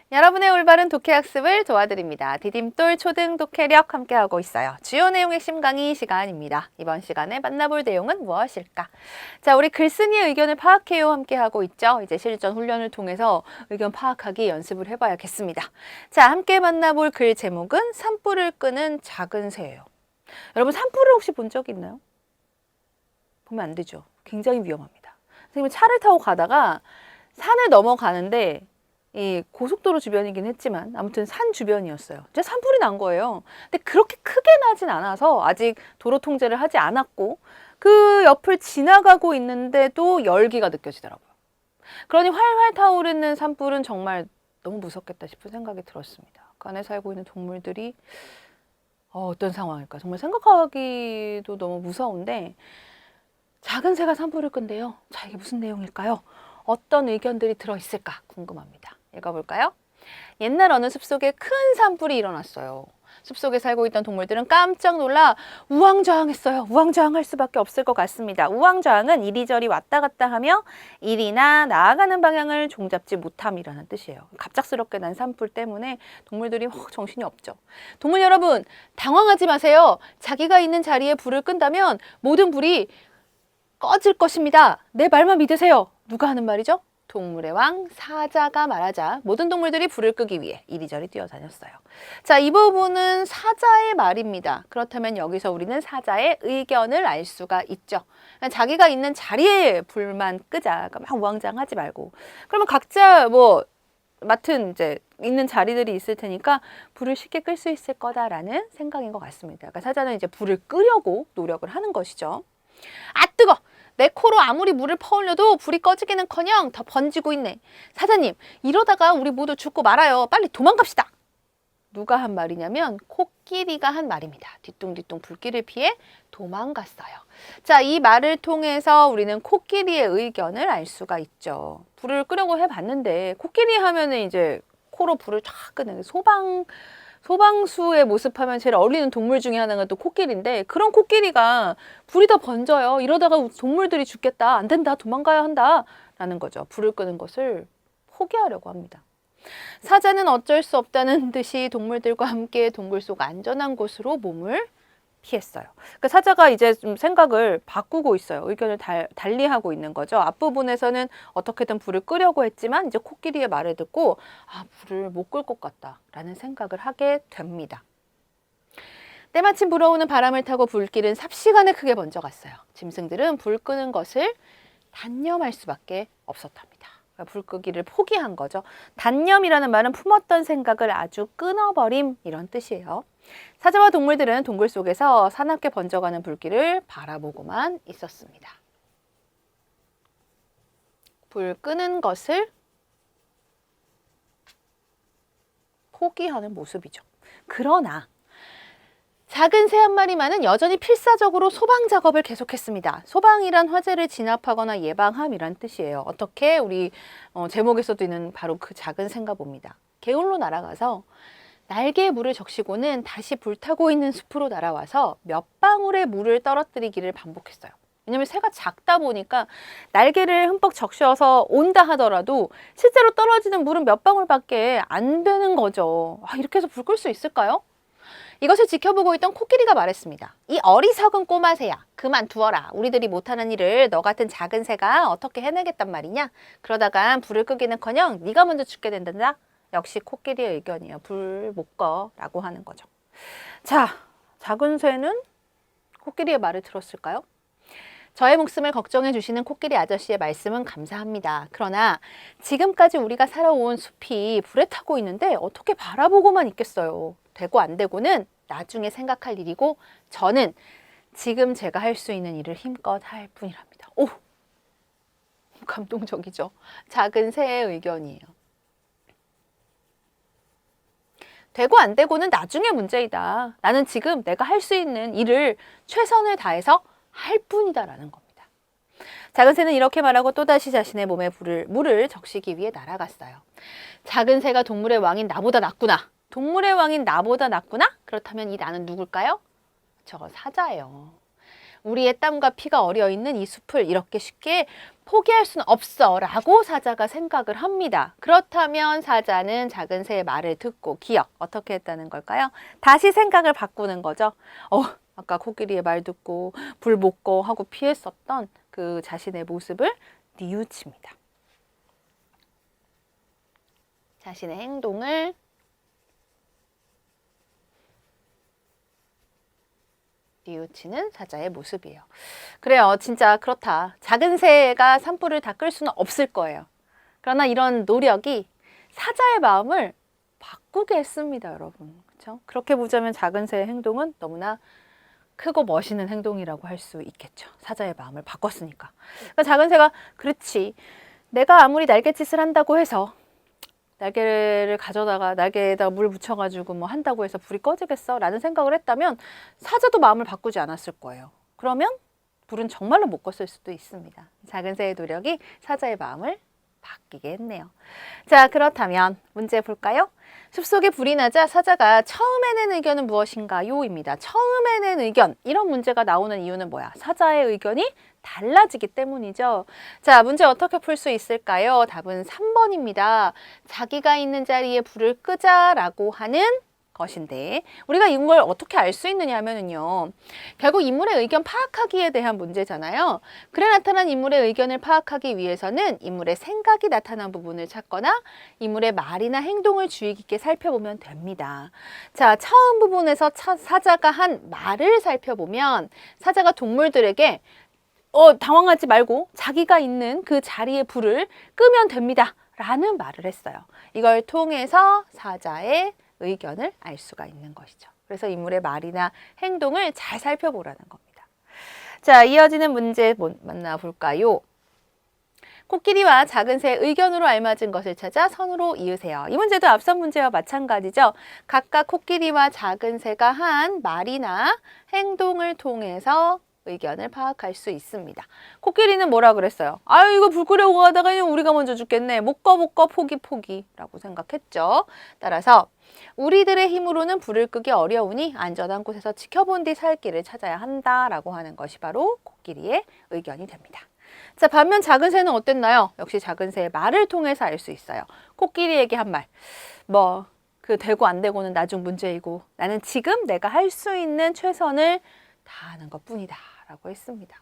여러분의 올바른 독해학습을 도와드립니다. 디딤돌 초등 독해력 함께하고 있어요. 주요 내용 핵심 강의 시간입니다. 이번 시간에 만나볼 내용은 무엇일까? 자, 우리 글쓴이의 의견을 파악해요 함께하고 있죠. 이제 실전 훈련을 통해서 의견 파악하기 연습을 해봐야겠습니다. 자, 함께 만나볼 글 제목은 산불을 끄는 작은 새예요. 여러분 산불을 혹시 본 적 있나요? 보면 안 되죠. 굉장히 위험합니다. 선생님은 차를 타고 가다가 산을 넘어가는데 이 고속도로 주변이긴 했지만 아무튼 산 주변이었어요. 이제 산불이 난 거예요. 근데 그렇게 크게 나진 않아서 아직 도로 통제를 하지 않았고 그 옆을 지나가고 있는데도 열기가 느껴지더라고요. 그러니 활활 타오르는 산불은 정말 너무 무섭겠다 싶은 생각이 들었습니다. 그 안에 살고 있는 동물들이 어떤 상황일까? 정말 생각하기도 너무 무서운데 작은 새가 산불을 끈대요. 자, 이게 무슨 내용일까요? 어떤 의견들이 들어있을까 궁금합니다. 읽어볼까요? 옛날 어느 숲속에 큰 산불이 일어났어요. 숲속에 살고 있던 동물들은 깜짝 놀라 우왕좌왕했어요. 우왕좌왕할 수밖에 없을 것 같습니다. 우왕좌왕은 이리저리 왔다 갔다 하며 일이나 나아가는 방향을 종잡지 못함이라는 뜻이에요. 갑작스럽게 난 산불 때문에 동물들이 정신이 없죠. 동물 여러분, 당황하지 마세요. 자기가 있는 자리에 불을 끈다면 모든 불이 꺼질 것입니다. 내 말만 믿으세요. 누가 하는 말이죠? 동물의 왕 사자가 말하자 모든 동물들이 불을 끄기 위해 이리저리 뛰어다녔어요. 자, 이 부분은 사자의 말입니다. 그렇다면 여기서 우리는 사자의 의견을 알 수가 있죠. 자기가 있는 자리에 불만 끄자. 막 우왕좌왕하지 말고. 그러면 각자 맡은 이제 있는 자리들이 있을 테니까 불을 쉽게 끌 수 있을 거다라는 생각인 것 같습니다. 그러니까 사자는 이제 불을 끄려고 노력을 하는 것이죠. 아, 뜨거! 내 코로 아무리 물을 퍼올려도 불이 꺼지기는커녕 더 번지고 있네. 사자님, 이러다가 우리 모두 죽고 말아요. 빨리 도망갑시다. 누가 한 말이냐면 코끼리가 한 말입니다. 뒤뚱뒤뚱 불길을 피해 도망갔어요. 자, 이 말을 통해서 우리는 코끼리의 의견을 알 수가 있죠. 불을 끄려고 해봤는데 코끼리 하면은 이제 코로 불을 쫙 끄는 소방수의 모습하면 제일 어울리는 동물 중에 하나가 또 코끼리인데 그런 코끼리가 불이 더 번져요. 이러다가 동물들이 죽겠다. 안 된다. 도망가야 한다. 라는 거죠. 불을 끄는 것을 포기하려고 합니다. 사자는 어쩔 수 없다는 듯이 동물들과 함께 동굴 속 안전한 곳으로 몸을 피했어요. 그러니까 사자가 이제 좀 생각을 바꾸고 있어요. 의견을 달리하고 있는 거죠. 앞부분에서는 어떻게든 불을 끄려고 했지만 이제 코끼리의 말을 듣고 불을 못 끌 것 같다라는 생각을 하게 됩니다. 때마침 불어오는 바람을 타고 불길은 삽시간에 크게 번져갔어요. 짐승들은 불 끄는 것을 단념할 수밖에 없었답니다. 불 끄기를 포기한 거죠. 단념이라는 말은 품었던 생각을 아주 끊어버림 이런 뜻이에요. 사자와 동물들은 동굴 속에서 사납게 번져가는 불길을 바라보고만 있었습니다. 불 끄는 것을 포기하는 모습이죠. 그러나 작은 새 한 마리만은 여전히 필사적으로 소방 작업을 계속했습니다. 소방이란 화재를 진압하거나 예방함이란 뜻이에요. 어떻게 우리 제목에서도 있는 바로 그 작은 새인가 봅니다. 개울로 날아가서 날개에 물을 적시고는 다시 불타고 있는 숲으로 날아와서 몇 방울의 물을 떨어뜨리기를 반복했어요. 왜냐면 새가 작다 보니까 날개를 흠뻑 적셔서 온다 하더라도 실제로 떨어지는 물은 몇 방울밖에 안 되는 거죠. 이렇게 해서 불 끌 수 있을까요? 이것을 지켜보고 있던 코끼리가 말했습니다. 이 어리석은 꼬마 새야, 그만두어라. 우리들이 못하는 일을 너 같은 작은 새가 어떻게 해내겠단 말이냐? 그러다가 불을 끄기는커녕 네가 먼저 죽게 된단다. 역시 코끼리의 의견이에요. 불 못 꺼 라고 하는 거죠. 자, 작은 새는 코끼리의 말을 들었을까요? 저의 목숨을 걱정해 주시는 코끼리 아저씨의 말씀은 감사합니다. 그러나 지금까지 우리가 살아온 숲이 불에 타고 있는데 어떻게 바라보고만 있겠어요. 되고 안 되고는 나중에 생각할 일이고 저는 지금 제가 할 수 있는 일을 힘껏 할 뿐이랍니다. 오! 감동적이죠. 작은 새의 의견이에요. 되고 안 되고는 나중에 문제이다. 나는 지금 내가 할 수 있는 일을 최선을 다해서 할 뿐이다라는 겁니다. 작은 새는 이렇게 말하고 또다시 자신의 몸에 물을 적시기 위해 날아갔어요. 작은 새가 동물의 왕인 나보다 낫구나. 동물의 왕인 나보다 낫구나? 그렇다면 이 나는 누굴까요? 저 사자예요. 우리의 땀과 피가 어려있는 이 숲을 이렇게 쉽게 포기할 수는 없어 라고 사자가 생각을 합니다. 그렇다면 사자는 작은 새의 말을 듣고 기억 어떻게 했다는 걸까요? 다시 생각을 바꾸는 거죠. 아까 코끼리의 말 듣고 불 못 꺼 하고 피했었던 그 자신의 모습을 뉘우칩니다. 자신의 행동을 뉘우치는 사자의 모습이에요. 그래요. 진짜 그렇다. 작은 새가 산불을 다 끌 수는 없을 거예요. 그러나 이런 노력이 사자의 마음을 바꾸게 했습니다, 여러분. 그렇죠? 그렇게 보자면 작은 새의 행동은 너무나 크고 멋있는 행동이라고 할 수 있겠죠. 사자의 마음을 바꿨으니까. 그러니까 작은 새가 그렇지. 내가 아무리 날갯짓을 한다고 해서 날개를 가져다가 날개에다 물 묻혀가지고 뭐 한다고 해서 불이 꺼지겠어? 라는 생각을 했다면 사자도 마음을 바꾸지 않았을 거예요. 그러면 불은 정말로 못 껐을 수도 있습니다. 작은 새의 노력이 사자의 마음을 바뀌게 했네요. 자, 그렇다면 문제 볼까요? 숲속에 불이 나자 사자가 처음에 낸 의견은 무엇인가요? 입니다. 처음에 낸 의견, 이런 문제가 나오는 이유는 뭐야? 사자의 의견이 달라지기 때문이죠. 자, 문제 어떻게 풀 수 있을까요? 답은 3번입니다. 자기가 있는 자리에 불을 끄자라고 하는 것인데 우리가 이걸 어떻게 알 수 있느냐 하면은요. 결국 인물의 의견 파악하기에 대한 문제잖아요. 그래 나타난 인물의 의견을 파악하기 위해서는 인물의 생각이 나타난 부분을 찾거나 인물의 말이나 행동을 주의 깊게 살펴보면 됩니다. 자, 처음 부분에서 사자가 한 말을 살펴보면 사자가 동물들에게 당황하지 말고 자기가 있는 그 자리에 불을 끄면 됩니다. 라는 말을 했어요. 이걸 통해서 사자의 의견을 알 수가 있는 것이죠. 그래서 인물의 말이나 행동을 잘 살펴보라는 겁니다. 자, 이어지는 문제 만나볼까요? 코끼리와 작은 새의 의견으로 알맞은 것을 찾아 선으로 이으세요. 이 문제도 앞선 문제와 마찬가지죠. 각각 코끼리와 작은 새가 한 말이나 행동을 통해서 의견을 파악할 수 있습니다. 코끼리는 뭐라 그랬어요? 아유, 이거 불 끄려고 하다가 우리가 먼저 죽겠네. 못 꺼 포기 라고 생각했죠. 따라서 우리들의 힘으로는 불을 끄기 어려우니 안전한 곳에서 지켜본 뒤 살 길을 찾아야 한다라고 하는 것이 바로 코끼리의 의견이 됩니다. 자, 반면 작은 새는 어땠나요? 역시 작은 새의 말을 통해서 알 수 있어요. 코끼리에게 한 말. 되고 안 되고는 나중 문제이고 나는 지금 내가 할 수 있는 최선을 다하는 것뿐이다 라고 했습니다.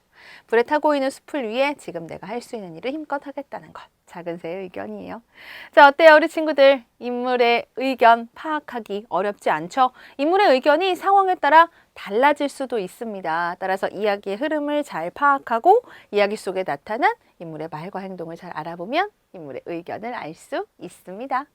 불에 타고 있는 숲을 위해 지금 내가 할 수 있는 일을 힘껏 하겠다는 것. 작은 새의 의견이에요. 자, 어때요 우리 친구들? 인물의 의견 파악하기 어렵지 않죠? 인물의 의견이 상황에 따라 달라질 수도 있습니다. 따라서 이야기의 흐름을 잘 파악하고 이야기 속에 나타난 인물의 말과 행동을 잘 알아보면 인물의 의견을 알 수 있습니다.